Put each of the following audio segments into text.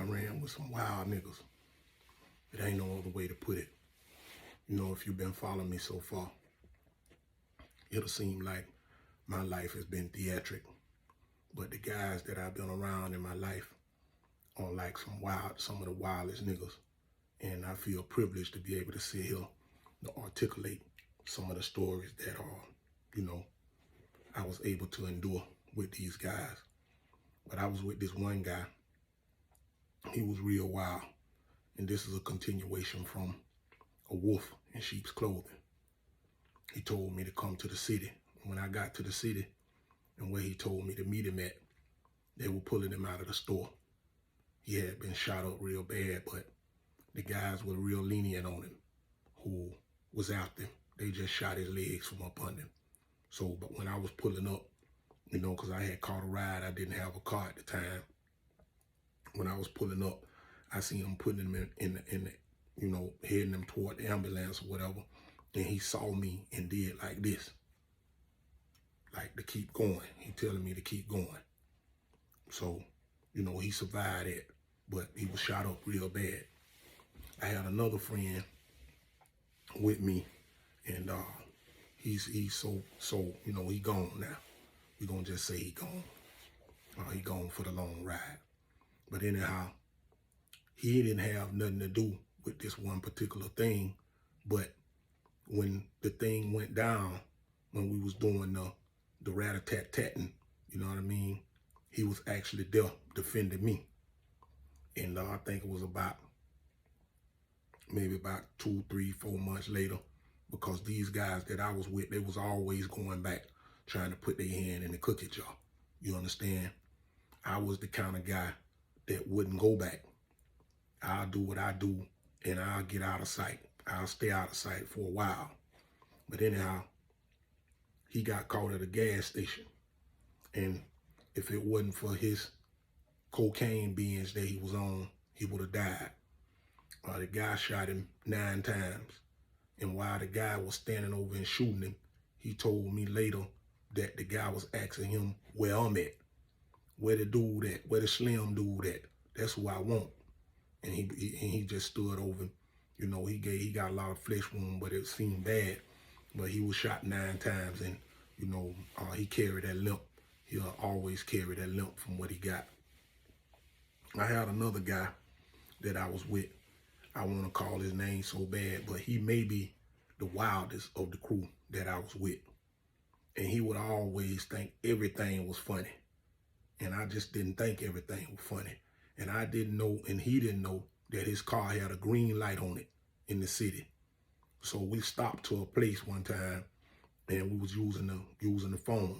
I ran with some wild niggas. It ain't no other way to put it. You know, if you've been following me so far, it'll seem like my life has been theatric. But the guys that I've been around in my life are like some of the wildest niggas. And I feel privileged to be able to sit here to articulate some of the stories that I was able to endure with these guys. But I was with this one guy. He was real wild. And this is a continuation from a wolf in sheep's clothing. He told me to come to the city. When I got to the city and where he told me to meet him at, they were pulling him out of the store. He had been shot up real bad, but the guys were real lenient on him who was after him. They just shot his legs from up under him. So, but when I was pulling up, because I had caught a ride, I didn't have a car at the time. When I was pulling up, I seen him putting him in the heading him toward the ambulance or whatever. And he saw me and did like this. Like to keep going. He telling me to keep going. So, he survived it, but he was shot up real bad. I had another friend with me, and he's so he gone now. We gonna just say he gone. He gone for the long ride. But anyhow, he didn't have nothing to do with this one particular thing. But when the thing went down, when we was doing the rat-a-tat-tatting, you know what I mean? He was actually there defending me. And I think it was maybe about 2, 3, 4 months later, because these guys that I was with, they was always going back, trying to put their hand in the cookie jar. You understand? I was the kind of guy that wouldn't go back. I'll do what I do, and I'll get out of sight. I'll stay out of sight for a while. But anyhow, he got caught at a gas station. And if it wasn't for his cocaine binge that he was on, he would have died. The guy shot him 9 times. And while the guy was standing over and shooting him, he told me later that the guy was asking him where I'm at. Where the dude at? Where the slim dude at? That's who I want. And he just stood over him. He got a lot of flesh wound, but it seemed bad. But he was shot 9 times, and he carried that limp. He'll always carry that limp from what he got. I had another guy that I was with. I want to call his name so bad, but he may be the wildest of the crew that I was with. And he would always think everything was funny. And I just didn't think everything was funny. And I didn't know, and he didn't know, that his car had a green light on it in the city. So we stopped to a place one time, and we was using the phone.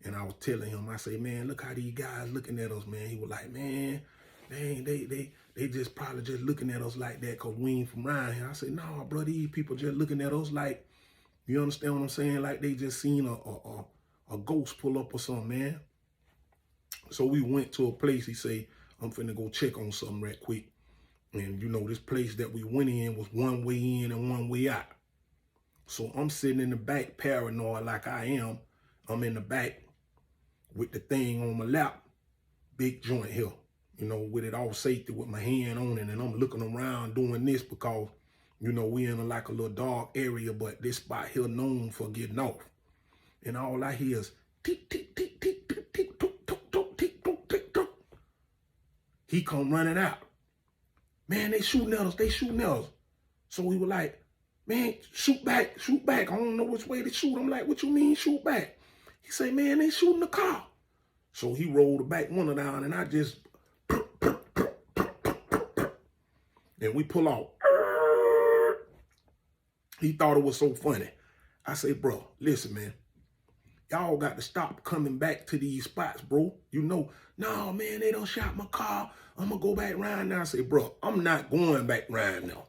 And I was telling him, I say, man, look how these guys looking at us, man. He was like, man, they just probably just looking at us like that because we ain't from around here. I said, no, bro, these people just looking at us like, you understand what I'm saying? Like they just seen a ghost pull up or something, man. So we went to a place. He say, I'm finna go check on something right quick. And this place that we went in was one way in and one way out. So I'm sitting in the back paranoid like I am. I'm in the back with the thing on my lap, big joint here, with it all safety with my hand on it. And I'm looking around doing this because, we in like a little dark area, but this spot here known for getting off. And all I hear is tick, tick, tick, tick, tick, tick, tick, tick, tick, tick, tick, tick, tick. He come running out. Man, they shooting at us. So we were like, man, shoot back. I don't know which way to shoot. I'm like, what you mean shoot back? He say, man, they shooting the car. So he rolled the back window down, and I just, and we pull out. He thought it was so funny. I say, bro, listen, man. Y'all got to stop coming back to these spots, bro. No, man, they done shot my car. I'm going to go back round now. I say, bro, I'm not going back round now.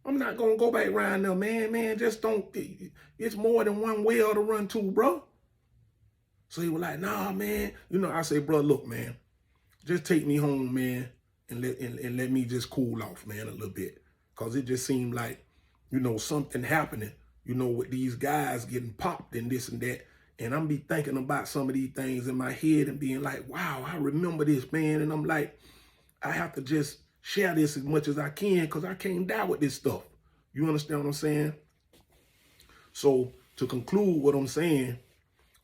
I'm not going to go back round now, man. Man, just don't. It's more than one well to run to, bro. So he was like, nah, man. I say, bro, look, man. Just take me home, man, and let me just cool off, man, a little bit. Because it just seemed like, something happening, with these guys getting popped and this and that. And I'm thinking about some of these things in my head and being like, wow, I remember this, man. And I'm like, I have to just share this as much as I can because I can't die with this stuff. You understand what I'm saying? So to conclude what I'm saying,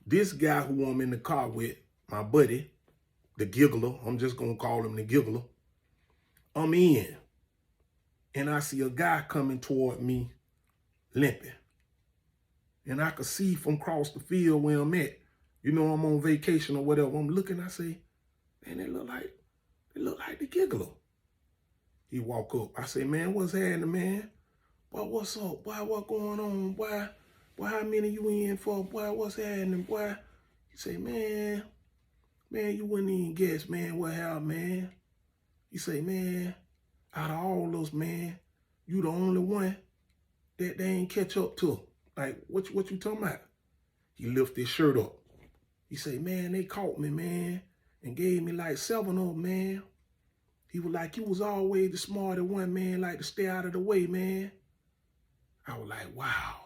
this guy who I'm in the car with, my buddy, the giggler, I'm just going to call him the giggler, I'm in. And I see a guy coming toward me limping. And I could see from across the field where I'm at. You know, I'm on vacation or whatever. I'm looking, I say, man, they look like the giggler. He walk up. I say, man, what's happening, man? Boy, what's up? Boy, what going on? Boy, how many you in for? Boy, what's happening? Boy, he say, man, you wouldn't even guess, man, what happened, man. He say, man, out of all us, man, you the only one that they ain't catch up to. Like, what you talking about? He lift his shirt up. He say, man, they caught me, man, and gave me like 7 of them, man. He was like, you was always the smarter one, man, like to stay out of the way, man. I was like, wow.